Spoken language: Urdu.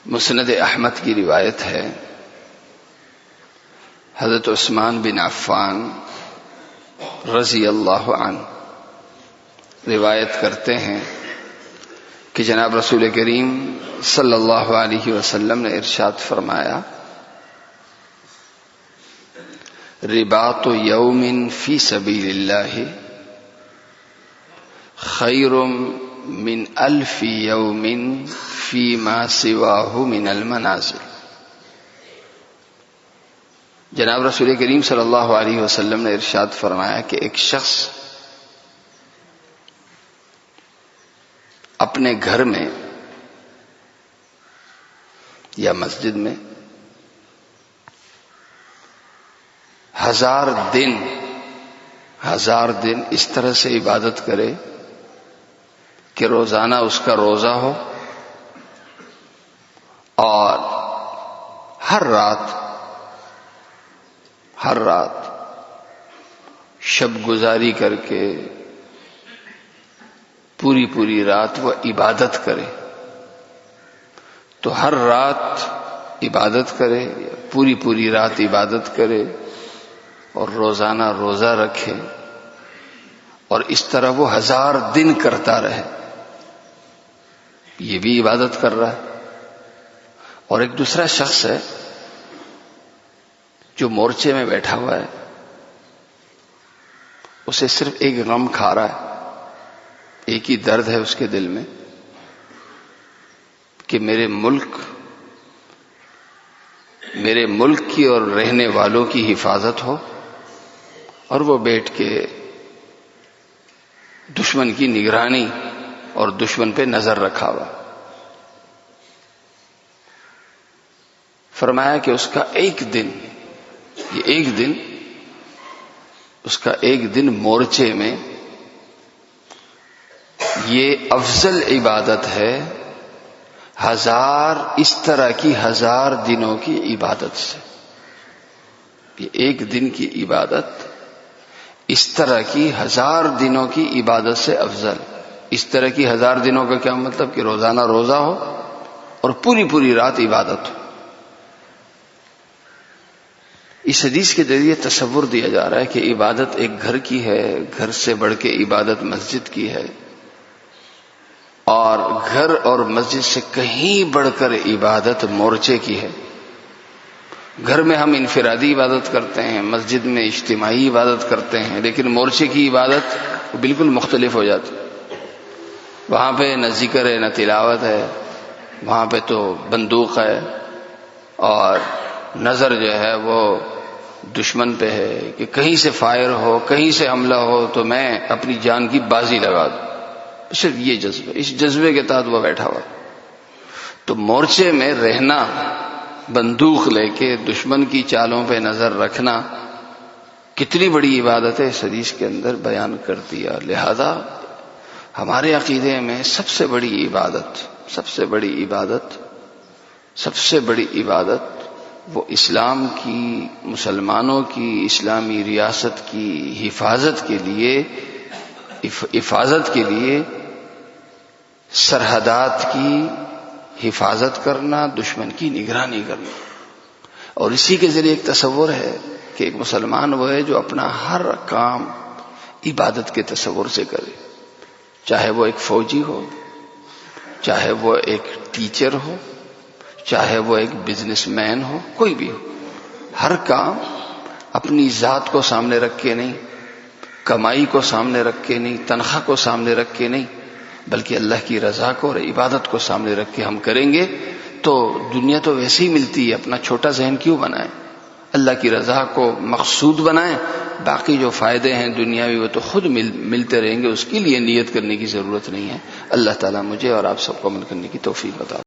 مسند احمد کی روایت ہے، حضرت عثمان بن عفان رضی اللہ عنہ روایت کرتے ہیں کہ جناب رسول کریم صلی اللہ علیہ وسلم نے ارشاد فرمایا، رباط یوم فی سبیل اللہ خیر من الف یوم فیما سواہ من المنازل۔ جناب رسول کریم صلی اللہ علیہ وسلم نے ارشاد فرمایا کہ ایک شخص اپنے گھر میں یا مسجد میں 1000 دن اس طرح سے عبادت کرے کہ روزانہ اس کا روزہ ہو اور ہر رات شب گزاری کر کے پوری رات وہ عبادت کرے، تو ہر رات عبادت کرے، پوری رات عبادت کرے اور روزانہ روزہ رکھے، اور اس طرح وہ 1000 دن کرتا رہے، یہ بھی عبادت کر رہا ہے۔ اور ایک دوسرا شخص ہے جو مورچے میں بیٹھا ہوا ہے، اسے صرف ایک غم کھا رہا ہے، ایک ہی درد ہے اس کے دل میں کہ میرے ملک کی اور رہنے والوں کی حفاظت ہو، اور وہ بیٹھ کے دشمن کی نگرانی اور دشمن پہ نظر رکھا ہوا۔ فرمایا کہ اس کا ایک دن مورچے میں یہ افضل عبادت ہے 1000 دنوں کی عبادت سے۔ یہ ایک دن کی عبادت اس طرح کی 1000 دنوں کی عبادت سے افضل۔ اس طرح کی 1000 دنوں کا کیا مطلب کہ روزانہ روزہ ہو اور پوری رات عبادت ہو۔ اس حدیث کے ذریعے تصور دیا جا رہا ہے کہ عبادت ایک گھر کی ہے، گھر سے بڑھ کے عبادت مسجد کی ہے، اور گھر اور مسجد سے کہیں بڑھ کر عبادت مورچے کی ہے۔ گھر میں ہم انفرادی عبادت کرتے ہیں، مسجد میں اجتماعی عبادت کرتے ہیں، لیکن مورچے کی عبادت بالکل مختلف ہو جاتی۔ وہاں پہ نہ ذکر ہے، نہ تلاوت ہے، وہاں پہ تو بندوق ہے اور نظر جو ہے وہ دشمن پہ ہے کہ کہیں سے فائر ہو، کہیں سے حملہ ہو تو میں اپنی جان کی بازی لگا دوں۔ صرف یہ جذبہ، اس جذبے کے تحت وہ بیٹھا ہوا۔ تو مورچے میں رہنا، بندوق لے کے دشمن کی چالوں پہ نظر رکھنا کتنی بڑی عبادت ہے، اس حدیث کے اندر بیان کر دیا۔ لہذا ہمارے عقیدے میں سب سے بڑی عبادت وہ اسلام کی، مسلمانوں کی اسلامی ریاست کی حفاظت کے لیے سرحدات کی حفاظت کرنا، دشمن کی نگرانی کرنا۔ اور اسی کے ذریعے ایک تصور ہے کہ ایک مسلمان وہ ہے جو اپنا ہر کام عبادت کے تصور سے کرے، چاہے وہ ایک فوجی ہو، چاہے وہ ایک ٹیچر ہو، چاہے وہ ایک بزنس مین ہو، کوئی بھی ہو، ہر کام اپنی ذات کو سامنے رکھ کے نہیں، کمائی کو سامنے رکھ کے نہیں، تنخواہ کو سامنے رکھ کے نہیں، بلکہ اللہ کی رضا کو اور عبادت کو سامنے رکھ کے ہم کریں گے تو دنیا تو ویسے ہی ملتی ہے، اپنا چھوٹا ذہن کیوں بنائیں، اللہ کی رضا کو مقصود بنائیں، باقی جو فائدے ہیں دنیاوی وہ تو خود ملتے رہیں گے، اس کے لیے نیت کرنے کی ضرورت نہیں ہے۔ اللہ تعالیٰ مجھے اور آپ سب کو عمل کرنے کی توفیق عطا